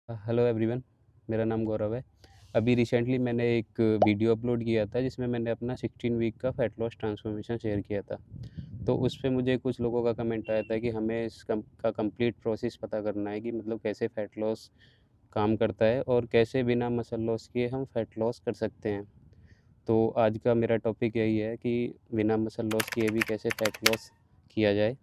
Hello everyone, मेरा नाम गौरव है। अभी रिसेंटली मैंने एक वीडियो अपलोड किया था जिसमें मैंने अपना 16 वीक का फैट लॉस ट्रांसफॉर्मेशन शेयर किया था। तो उस पे मुझे कुछ लोगों का कमेंट आया था कि हमें इस का कंप्लीट प्रोसेस पता करना है कि मतलब कैसे फैट लॉस काम करता है और कैसे बिना मसल लॉस किए हम फैट लॉस कर सकते हैं। तो आज का मेरा टॉपिक यही है कि बिना मसल लॉस किए भी कैसे फैट लॉस किया जाए।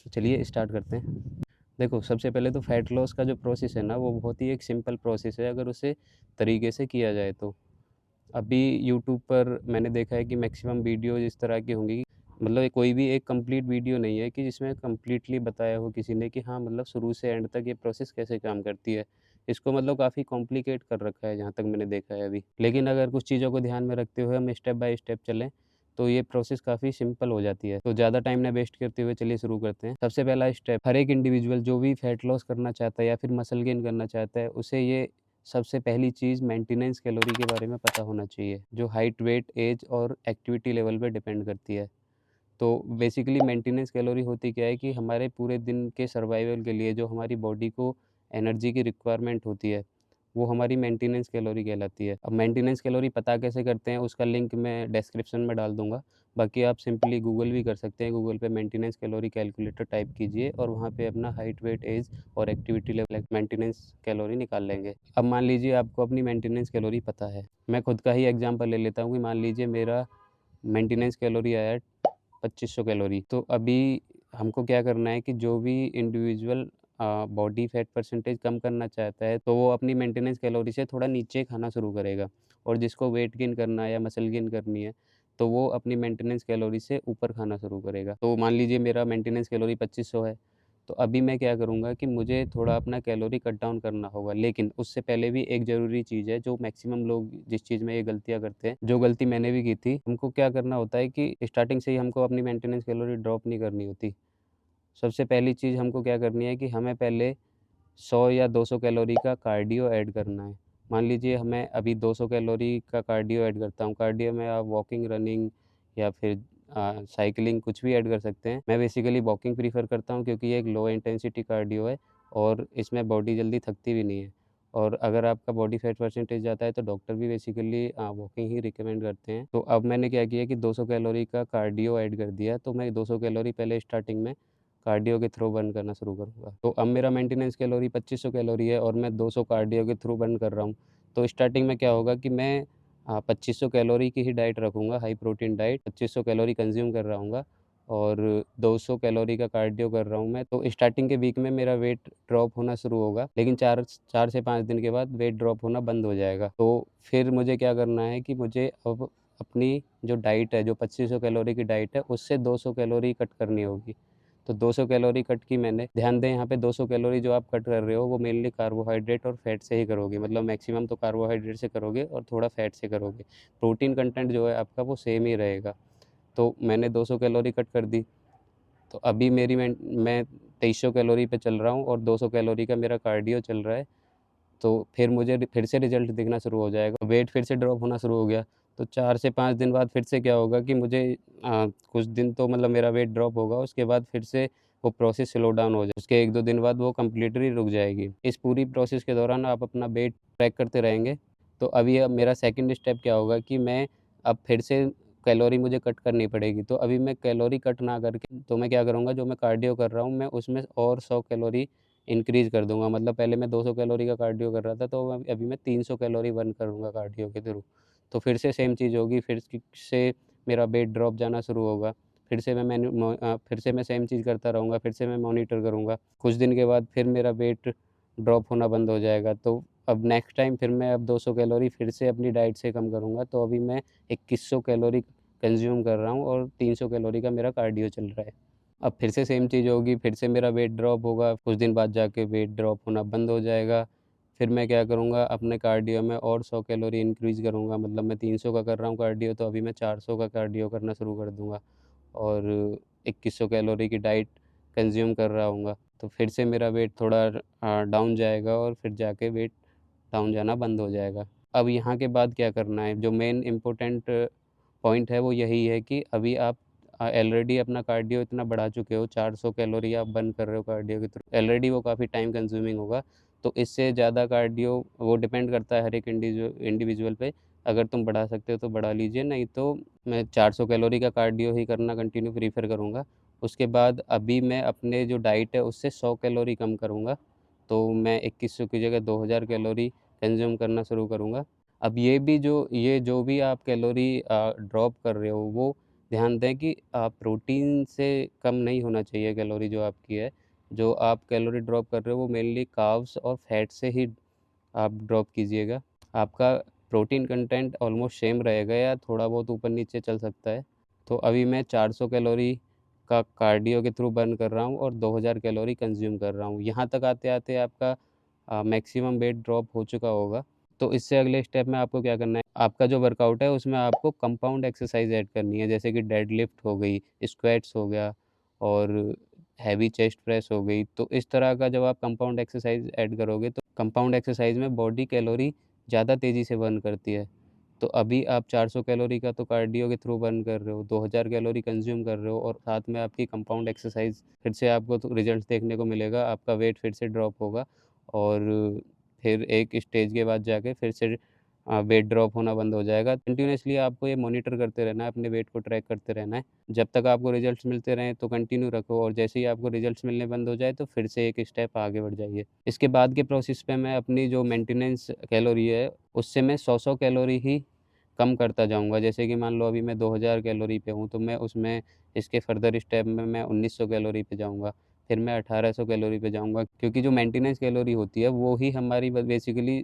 तो चलिए स्टार्ट करते हैं। देखो, सबसे पहले तो फैट लॉस का जो प्रोसेस है ना, वो बहुत ही एक सिंपल प्रोसेस है अगर उसे तरीके से किया जाए तो। अभी यूट्यूब पर मैंने देखा है कि मैक्सिमम वीडियोज़ इस तरह की होंगी, मतलब ये कोई भी एक कंप्लीट वीडियो नहीं है कि जिसमें कंप्लीटली बताया हो किसी ने कि हाँ, मतलब शुरू से एंड तक ये प्रोसेस कैसे काम करती है। इसको मतलब काफ़ी कॉम्प्लिकेट कर रखा है जहाँ तक मैंने देखा है अभी। लेकिन अगर कुछ चीज़ों को ध्यान में रखते हुए हम स्टेप बाय स्टेप चलें, तो ये प्रोसेस काफ़ी सिंपल हो जाती है। तो ज़्यादा टाइम ना वेस्ट करते हुए चलिए शुरू करते हैं। सबसे पहला स्टेप, हर एक इंडिविजुअल जो भी फैट लॉस करना चाहता है या फिर मसल गेन करना चाहता है, उसे ये सबसे पहली चीज़ मेंटेनेंस कैलोरी के बारे में पता होना चाहिए, जो हाइट, वेट, एज और एक्टिविटी लेवल पे डिपेंड करती है। तो बेसिकली मेंटेनेंस कैलोरी होती क्या है कि हमारे पूरे दिन के सर्वाइवल के लिए जो हमारी बॉडी को एनर्जी की रिक्वायरमेंट होती है, वो हमारी मेंटेनेंस कैलोरी कहलाती है। अब मेंटेनेंस कैलोरी पता कैसे करते हैं, उसका लिंक मैं डिस्क्रिप्शन में डाल दूँगा। बाकी आप सिंपली गूगल भी कर सकते हैं। गूगल पे मेंटेनेंस कैलोरी कैलकुलेटर टाइप कीजिए और वहाँ पे अपना हाइट, वेट, एज और एक्टिविटी लेवल मेंटेनेंस कैलोरी निकाल लेंगे। अब मान लीजिए आपको अपनी मेंटेनेंस कैलोरी पता है। मैं खुद का ही एग्ज़ाम्पल ले लेता हूँ कि मान लीजिए मेरा मेंटेनेंस कैलोरी आया है 2500 कैलोरी। तो अभी हमको क्या करना है कि जो भी इंडिविजुअल बॉडी फैट परसेंटेज कम करना चाहता है, तो वो अपनी मेंटेनेंस कैलोरी से थोड़ा नीचे खाना शुरू करेगा। और जिसको वेट गेन करना है या मसल गेन करनी है, तो वो अपनी मेंटेनेंस कैलोरी से ऊपर खाना शुरू करेगा। तो मान लीजिए मेरा मेंटेनेंस कैलोरी 2500 है, तो अभी मैं क्या करूँगा कि मुझे थोड़ा अपना कैलोरी कट डाउन करना होगा। लेकिन उससे पहले भी एक ज़रूरी चीज़ है, जो मैक्सिमम लोग जिस चीज़ में ये गलतियाँ करते हैं, जो गलती मैंने भी की थी, हमको क्या करना होता है कि स्टार्टिंग से ही हमको अपनी मेंटेनेंस कैलोरी ड्रॉप नहीं करनी होती। सबसे पहली चीज़ हमको क्या करनी है कि हमें पहले 100 या 200 कैलोरी का कार्डियो ऐड करना है। मान लीजिए मैं अभी 200 कैलोरी का कार्डियो ऐड करता हूँ। कार्डियो में आप वॉकिंग, रनिंग या फिर साइक्लिंग कुछ भी ऐड कर सकते हैं। मैं बेसिकली वॉकिंग प्रेफ़र करता हूँ क्योंकि ये एक लो इंटेंसिटी कार्डियो है और इसमें बॉडी जल्दी थकती भी नहीं है। और अगर आपका बॉडी फैट परसेंटेज जाता है तो डॉक्टर भी बेसिकली वॉकिंग ही रिकमेंड करते हैं। तो अब मैंने क्या किया कि 200 कैलोरी का कार्डियो ऐड कर दिया, तो मैं 200 कैलोरी पहले स्टार्टिंग में कार्डियो के थ्रू बर्न करना शुरू करूँगा। तो अब मेरा मेंटेनेंस कैलोरी 2500 कैलोरी है और मैं 200 कार्डियो के थ्रू बर्न कर रहा हूँ। तो स्टार्टिंग में क्या होगा कि मैं 2500 कैलोरी की ही डाइट रखूँगा, high protein diet, 2500 calorie consume कर रहा हूँगा और 200 कैलोरी का कार्डियो कर रहा हूँ मैं। तो स्टार्टिंग के वीक में मेरा वेट ड्रॉप होना शुरू होगा, लेकिन 4 से 5 दिन के बाद वेट ड्रॉप होना बंद हो जाएगा। तो फिर मुझे क्या करना है कि मुझे अब अपनी जो डाइट है, जो 2500 कैलोरी की डाइट है, उससे 200 कैलोरी कट करनी होगी। तो 200 कैलोरी कट की मैंने। ध्यान दें यहाँ पे 200 कैलोरी जो आप कट कर रहे हो वो मेनली कार्बोहाइड्रेट और फैट से ही करोगे, मतलब मैक्सिमम तो कार्बोहाइड्रेट से करोगे और थोड़ा फैट से करोगे। प्रोटीन कंटेंट जो है आपका वो सेम ही रहेगा। तो मैंने 200 कैलोरी कट कर दी। तो अभी मैं 2300 कैलोरी पे चल रहा हूँ और 200 कैलोरी का मेरा कार्डियो चल रहा है। तो फिर मुझे फिर से रिज़ल्ट दिखना शुरू हो जाएगा। वेट फिर से ड्रॉप होना शुरू हो गया। तो 4 से 5 दिन बाद फिर से क्या होगा कि मुझे कुछ दिन तो मतलब मेरा वेट ड्रॉप होगा, उसके बाद फिर से वो प्रोसेस स्लो डाउन हो जाए। उसके 1-2 दिन बाद वो कंप्लीटली रुक जाएगी। इस पूरी प्रोसेस के दौरान आप अपना वेट ट्रैक करते रहेंगे। तो अभी अब मेरा सेकंड स्टेप क्या होगा कि मैं अब फिर से कैलोरी मुझे कट करनी पड़ेगी। तो अभी मैं कैलोरी कट ना करके तो मैं क्या करूँगा, जो मैं कार्डियो कर रहा हूँ, मैं उसमें और 100 कैलोरी इंक्रीज़ कर दूँगा। मतलब पहले मैं 200 कैलोरी का कार्डियो कर रहा था, तो अभी मैं 300 कैलोरी बर्न करूँगा कार्डियो के थ्रू। तो फिर से सेम चीज़ होगी, से मेरा वेट ड्रॉप जाना शुरू होगा। फिर से मैं सेम चीज़ करता रहूँगा, फिर से मैं मॉनिटर करूँगा। कुछ दिन के बाद फिर मेरा वेट ड्रॉप होना बंद हो जाएगा। तो अब नेक्स्ट टाइम फिर मैं अब 200 कैलोरी फिर से अपनी डाइट से कम करूँगा। तो अभी मैं 2100 कैलोरी कंज़्यूम कर रहा हूँ और 300 कैलोरी का मेरा कार्डियो चल रहा है। अब फिर से सेम चीज़ होगी, फिर से मेरा वेट ड्रॉप होगा, कुछ दिन बाद जाके वेट ड्रॉप होना बंद हो जाएगा। फिर मैं क्या करूँगा, अपने कार्डियो में और 100 कैलोरी इंक्रीज़ करूँगा, मतलब मैं 300 का कर रहा हूँ कार्डियो, तो अभी मैं 400 का कार्डियो करना शुरू कर दूँगा और 2100 कैलोरी की डाइट कंज़्यूम कर रहा हूँगा। तो फिर से मेरा वेट थोड़ा डाउन जाएगा और फिर जाके वेट डाउन जाना बंद हो जाएगा। अब यहाँ के बाद क्या करना है, जो मेन इम्पोर्टेंट पॉइंट है वो यही है कि अभी आप ऑलरेडी अपना कार्डियो इतना बढ़ा चुके हो, 400 कैलोरी आप बर्न कर रहे हो कार्डियो के थ्रू, ऑलरेडी वो काफ़ी टाइम कंज्यूमिंग होगा। तो इससे ज़्यादा कार्डियो वो डिपेंड करता है हर एक इंडिविजुअल पे। अगर तुम बढ़ा सकते हो तो बढ़ा लीजिए, नहीं तो मैं 400 कैलोरी का कार्डियो ही करना कंटिन्यू प्रेफ़र करूँगा। उसके बाद अभी मैं अपने जो डाइट है उससे 100 कैलोरी कम करूँगा, तो मैं 2100 की जगह 2000 कैलोरी कंज़्यूम करना शुरू करूँगा। अब ये जो भी आप कैलोरी ड्रॉप कर रहे हो, वो ध्यान दें कि प्रोटीन से कम नहीं होना चाहिए कैलोरी जो आपकी है। जो आप कैलोरी ड्रॉप कर रहे हो वो मेनली कार्ब्स और फैट से ही आप ड्रॉप कीजिएगा। आपका प्रोटीन कंटेंट ऑलमोस्ट सेम रहेगा या थोड़ा बहुत ऊपर-नीचे चल सकता है। तो अभी मैं 400 कैलोरी का कार्डियो के थ्रू बर्न कर रहा हूँ और 2000 कैलोरी कंज़्यूम कर रहा हूँ। यहाँ तक आते-आते आपका मैक्सिमम वेट ड्रॉप हो चुका होगा। तो इससे अगले स्टेप में आपको क्या करना है, आपका जो वर्कआउट है उसमें आपको कंपाउंड एक्सरसाइज़ ऐड करनी है, जैसे कि डेडलिफ्ट हो गई, स्क्वैट्स हो गया और हैवी चेस्ट प्रेस हो गई। तो इस तरह का जब आप कंपाउंड एक्सरसाइज़ ऐड करोगे तो कंपाउंड एक्सरसाइज़ में बॉडी कैलोरी ज़्यादा तेज़ी से बर्न करती है। तो अभी आप 400 कैलोरी का तो कार्डियो के थ्रू बर्न कर रहे हो, 2000 कैलोरी कंज़्यूम कर रहे हो और साथ में आपकी कंपाउंड एक्सरसाइज़ फिर से आपको तो रिज़ल्ट्स देखने को मिलेगा, आपका वेट फिर से ड्रॉप होगा और फिर एक स्टेज के बाद जाके फिर से वेट ड्रॉप होना बंद हो जाएगा। कंटिन्यूअसली आपको ये मॉनिटर करते रहना है, अपने वेट को ट्रैक करते रहना है। जब तक आपको रिज़ल्ट्स मिलते रहें तो कंटिन्यू रखो और जैसे ही आपको रिज़ल्ट्स मिलने बंद हो जाए तो फिर से एक स्टेप आगे बढ़ जाइए। इसके बाद के प्रोसेस पे मैं अपनी जो मेंटेनेंस कैलोरी है, उससे मैं 100-100 कैलोरी ही कम करता जाऊँगा। जैसे कि मान लो अभी मैं 2000 कैलोरी पे हूँ, तो मैं उसमें इसके फर्दर स्टेप में मैं 1900 कैलोरी पे जाऊँगा, फिर मैं 1800 कैलोरी पे जाऊँगा क्योंकि जो मेंटेनेंस कैलोरी होती है, वो ही हमारी ब बेसिकली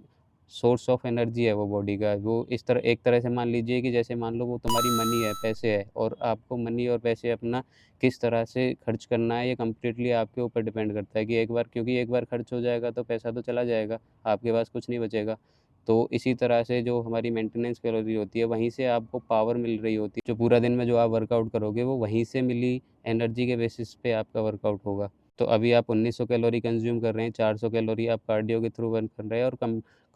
सोर्स ऑफ एनर्जी है वो बॉडी का। वो इस तरह एक तरह से मान लीजिए कि जैसे मान लो वो तुम्हारी मनी है, पैसे है और आपको मनी और पैसे अपना किस तरह से खर्च करना है, ये कंप्लीटली आपके ऊपर डिपेंड करता है कि एक बार खर्च हो जाएगा तो पैसा तो चला जाएगा, आपके पास कुछ नहीं बचेगा। तो इसी तरह से जो हमारी मेंटेनेंस कैलोरी होती है, वहीं से आपको पावर मिल रही होती है। जो पूरा दिन में जो आप वर्कआउट करोगे, वो वहीं से मिली एनर्जी के बेसिस पे आपका वर्कआउट होगा। तो अभी आप 1900 कैलोरी कंज़्यूम कर रहे हैं, 400 कैलोरी आप कार्डियो के थ्रू बर्न कर रहे हैं और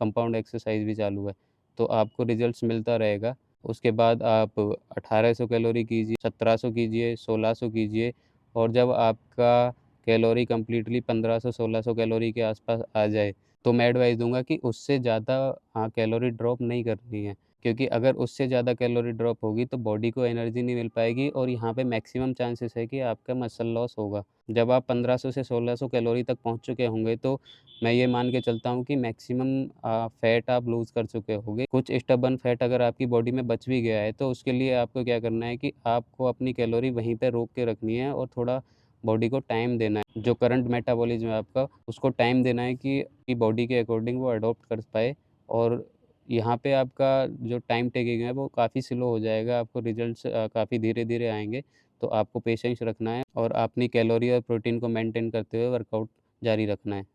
कंपाउंड एक्सरसाइज़ भी चालू है। तो आपको रिज़ल्ट्स मिलता रहेगा। उसके बाद आप 1800 कैलोरी कीजिए, 1700 कीजिए, 1600 कीजिए और जब आपका कैलोरी कंप्लीटली 1500-1600 कैलोरी के आस-पास आ जाए, तो मैं एडवाइस दूँगा कि उससे ज़्यादा कैलोरी ड्रॉप नहीं करनी है, क्योंकि अगर उससे ज़्यादा कैलोरी ड्रॉप होगी तो बॉडी को एनर्जी नहीं मिल पाएगी और यहाँ पे मैक्सिमम चांसेस है कि आपका मसल लॉस होगा। जब आप 1500 से 1600 कैलोरी तक पहुँच चुके होंगे तो मैं ये मान के चलता हूँ कि मैक्सिमम फैट आप लूज़ कर चुके होंगे। कुछ स्टबर्न फैट अगर आपकी बॉडी में बच भी गया है तो उसके लिए आपको क्या करना है कि आपको अपनी कैलोरी वहीं पे रोक के रखनी है और थोड़ा बॉडी को टाइम देना है। जो करंट मेटाबॉलिज़्म है आपका, उसको टाइम देना है कि बॉडी के अकॉर्डिंग वो अडॉप्ट कर पाए और यहाँ पे आपका जो टाइम टेकिंग है वो काफ़ी स्लो हो जाएगा, आपको रिज़ल्ट्स काफ़ी धीरे-धीरे आएँगे। तो आपको पेशेंस रखना है और अपनी कैलोरी और प्रोटीन को मेंटेन करते हुए वर्कआउट जारी रखना है।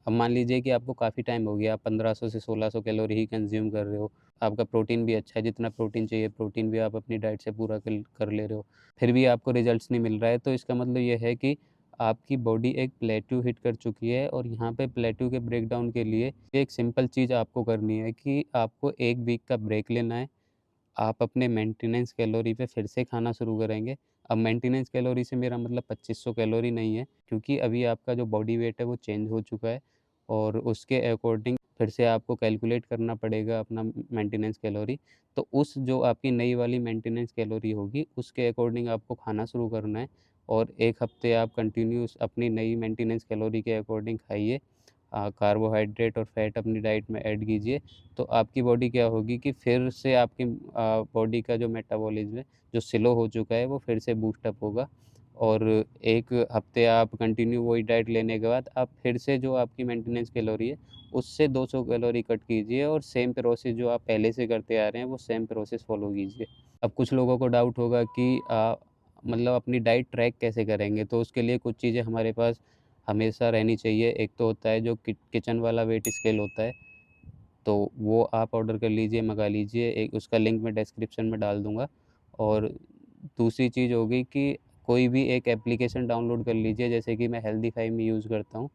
अब मान लीजिए कि आपको काफ़ी टाइम हो गया, आप 1500 से 1600 कैलोरी ही कंज़्यूम कर रहे हो। आपका प्रोटीन भी अच्छा है, जितना प्रोटीन चाहिए प्रोटीन भी आप अपनी डाइट से पूरा कर ले रहे हो। फिर भी आपको रिज़ल्ट्स नहीं मिल रहा है, तो इसका मतलब ये है कि आपकी बॉडी एक प्लेट्यू हिट कर चुकी है और यहाँ पे प्लेट्यू के ब्रेकडाउन के लिए एक सिंपल चीज़ आपको करनी है कि आपको 1 वीक का ब्रेक लेना है। आप अपने मेंटेनेंस कैलोरी पे फिर से खाना शुरू करेंगे। अब मेंटेनेंस कैलोरी से मेरा मतलब 2500 कैलोरी नहीं है, क्योंकि अभी आपका जो बॉडी वेट है वो चेंज हो चुका है और उसके अकॉर्डिंग फिर से आपको कैलकुलेट करना पड़ेगा अपना मेंटेनेंस कैलोरी। तो उस जो आपकी नई वाली मेंटेनेंस कैलोरी होगी, उसके अकॉर्डिंग आपको खाना शुरू करना है और 1 हफ्ते आप कंटिन्यूअस अपनी नई मेंटेनेंस कैलोरी के अकॉर्डिंग खाइए। कार्बोहाइड्रेट और फैट अपनी डाइट में ऐड कीजिए, तो आपकी बॉडी क्या होगी कि फिर से आपकी बॉडी का जो मेटाबॉलिज़्म है, जो स्लो हो चुका है, वो फिर से बूस्ट अप होगा और 1 हफ्ते आप कंटिन्यू वही डाइट लेने के बाद आप फिर से जो आपकी मेंटेनेंस कैलोरी है, उससे 200 कैलोरी कट कीजिए और सेम प्रोसेस जो आप पहले से करते आ रहे हैं, वो सेम प्रोसेस फ़ॉलो कीजिए। अब कुछ लोगों को डाउट होगा कि मतलब अपनी डाइट ट्रैक कैसे करेंगे? तो उसके लिए कुछ चीज़ें हमारे पास हमेशा रहनी चाहिए। एक तो होता है जो किचन वाला वेट स्केल होता है, तो वो आप ऑर्डर कर लीजिए, मँगा लीजिए। एक उसका लिंक मैं डिस्क्रिप्शन में डाल दूँगा और दूसरी चीज़ होगी कि कोई भी एक एप्लीकेशन डाउनलोड कर लीजिए, जैसे कि मैं हेल्दीफाई में यूज़ करता हूँ।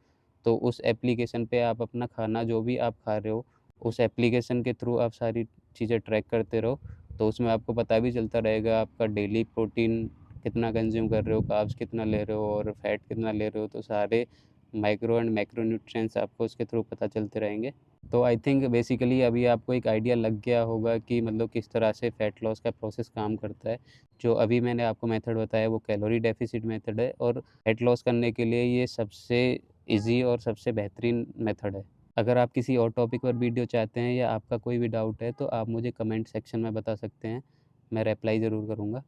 तो उस एप्लीकेशन पे आप अपना खाना जो भी आप खा रहे हो, उस एप्लीकेशन के थ्रू आप सारी चीज़ें ट्रैक करते रहो। तो उसमें आपको पता भी चलता रहेगा आपका डेली प्रोटीन कितना कंज़्यूम कर रहे हो, कार्ब्स कितना ले रहे हो और फैट कितना ले रहे हो। तो सारे माइक्रो एंड मैक्रो न्यूट्रिएंट्स आपको उसके थ्रू पता चलते रहेंगे। तो आई थिंक बेसिकली अभी आपको एक आइडिया लग गया होगा कि मतलब किस तरह से फ़ैट लॉस का प्रोसेस काम करता है। जो अभी मैंने आपको मेथड बताया वो कैलोरी डेफ़िसिट मेथड है और फ़ैट लॉस करने के लिए ये सबसे ईज़ी और सबसे बेहतरीन मेथड है। अगर आप किसी और टॉपिक पर वीडियो चाहते हैं या आपका कोई भी डाउट है तो आप मुझे कमेंट सेक्शन में बता सकते हैं। मैं रिप्लाई ज़रूर करूँगा।